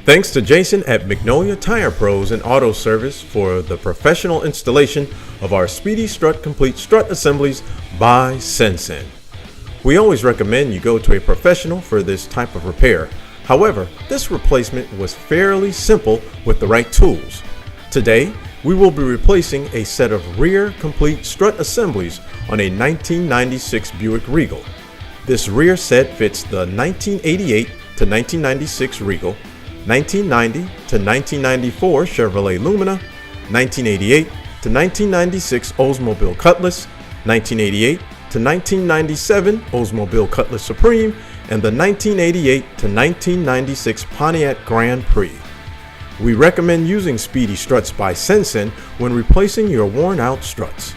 Thanks to Jason at Magnolia Tire Pros and Auto Service for the professional installation of our Speedy Strut Complete Strut Assemblies by Sensen. We always recommend you go to a professional for this type of repair. However, this replacement was fairly simple with the right tools. Today, we will be replacing a set of rear complete strut assemblies on a 1996 Buick Regal. This rear set fits the 1988 to 1996 Regal, 1990 to 1994 Chevrolet Lumina, 1988 to 1996 Oldsmobile Cutlass, 1988 to 1997 Oldsmobile Cutlass Supreme, and the 1988 to 1996 Pontiac Grand Prix. We recommend using Speedy Struts by Sensen when replacing your worn-out struts.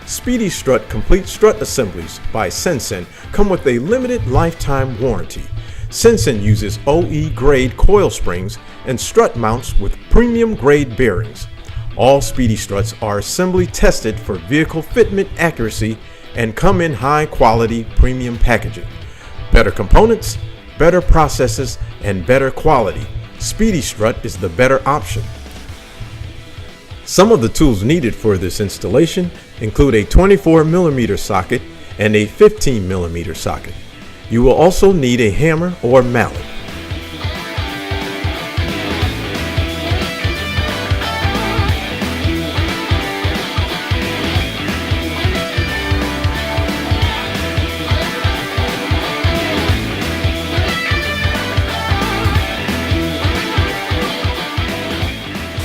Speedy Strut Complete Strut Assemblies by Sensen come with a limited lifetime warranty. Sensen uses OE grade coil springs and strut mounts with premium grade bearings. All Speedy Struts are assembly tested for vehicle fitment accuracy and come in high quality premium packaging. Better components, better processes, and better quality. Speedy Strut is the better option. Some of the tools needed for this installation include a 24mm socket and a 15mm socket. You will also need a hammer or mallet.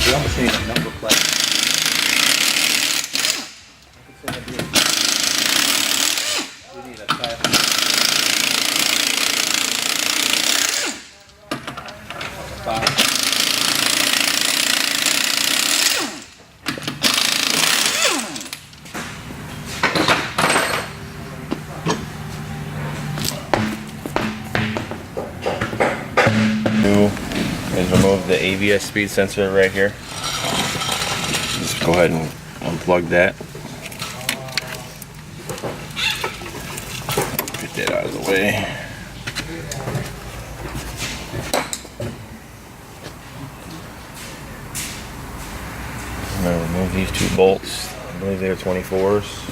We almost need a number plate. We need a type. Is remove the ABS speed sensor right here. Just go ahead and unplug that. Get that out of the way. I'm going to remove these two bolts. I believe they're 24s.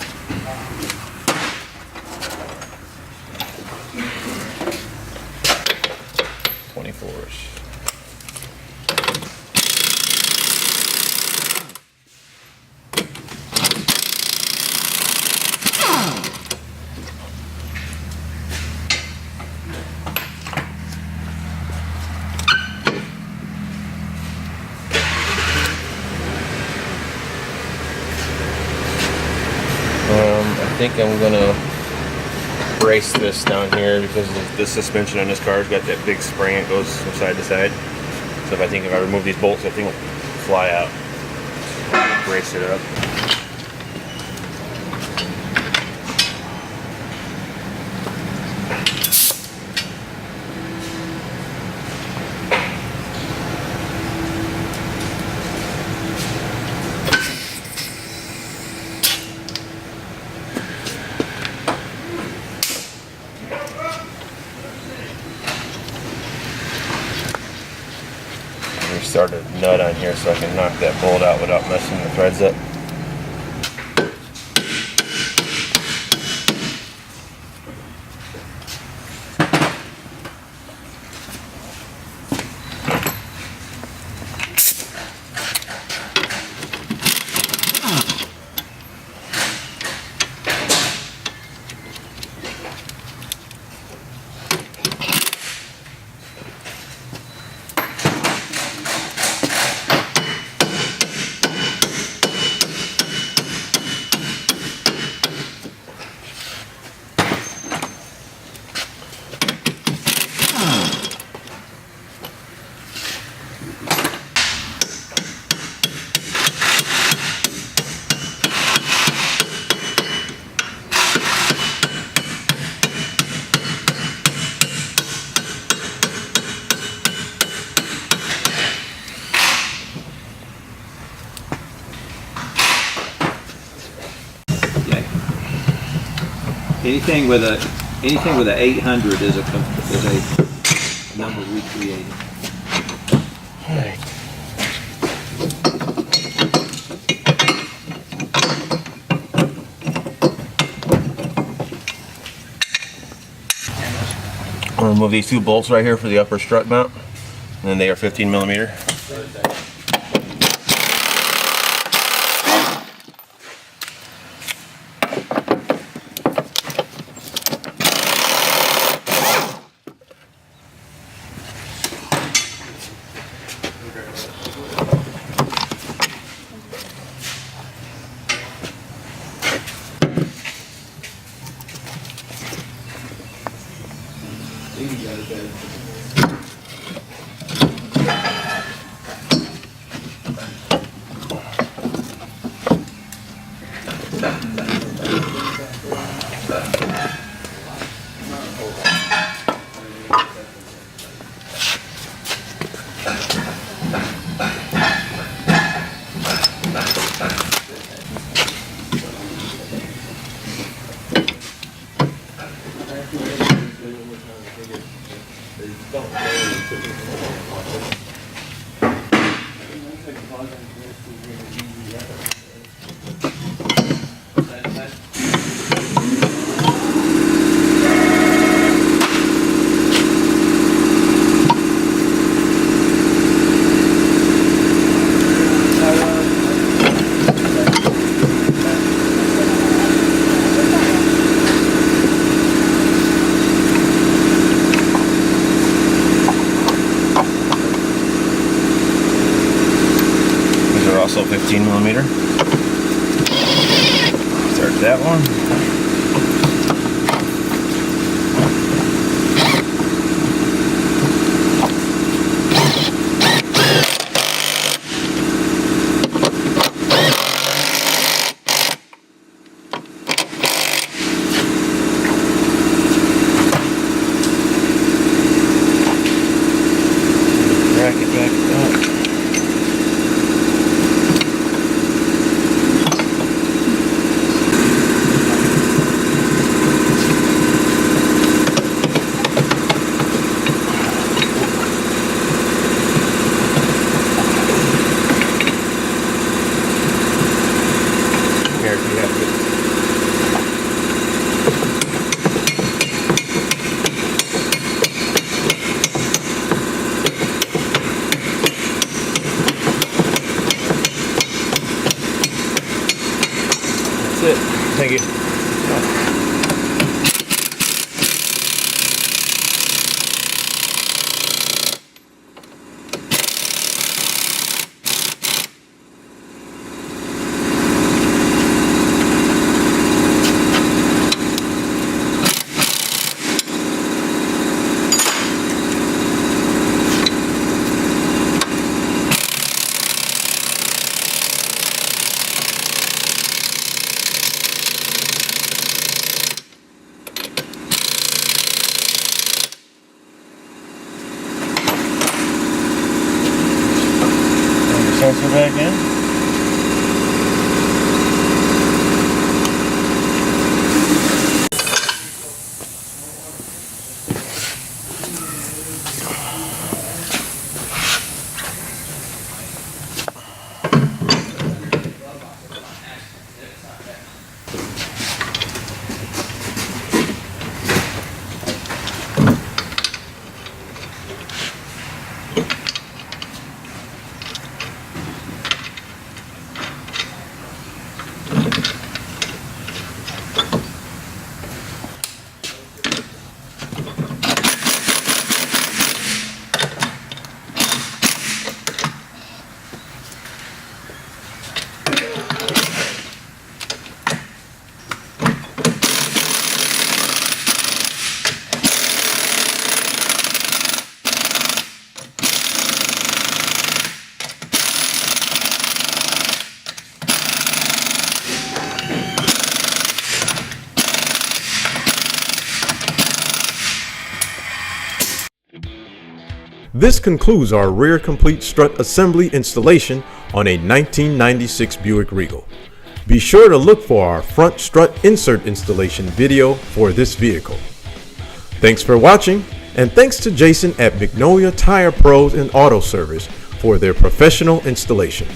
I think I'm gonna brace this down here because the suspension on this car's got that big spring that goes from side to side. So if I remove these bolts, I think it'll fly out. Brace it up. Start a nut on here so I can knock that bolt out without messing the threads up. Anything with a 800 is a number we created. Alright. I'll remove these two bolts right here for the upper strut mount, and then they are 15 millimeter. Also 15 millimeter. Start that one. Bracket back up. That's it. Thank you. Sensor back in. This concludes our rear complete strut assembly installation on a 1996 Buick Regal. Be sure to look for our front strut insert installation video for this vehicle. Thanks for watching, and thanks to Jason at Magnolia Tire Pros and Auto Service for their professional installation.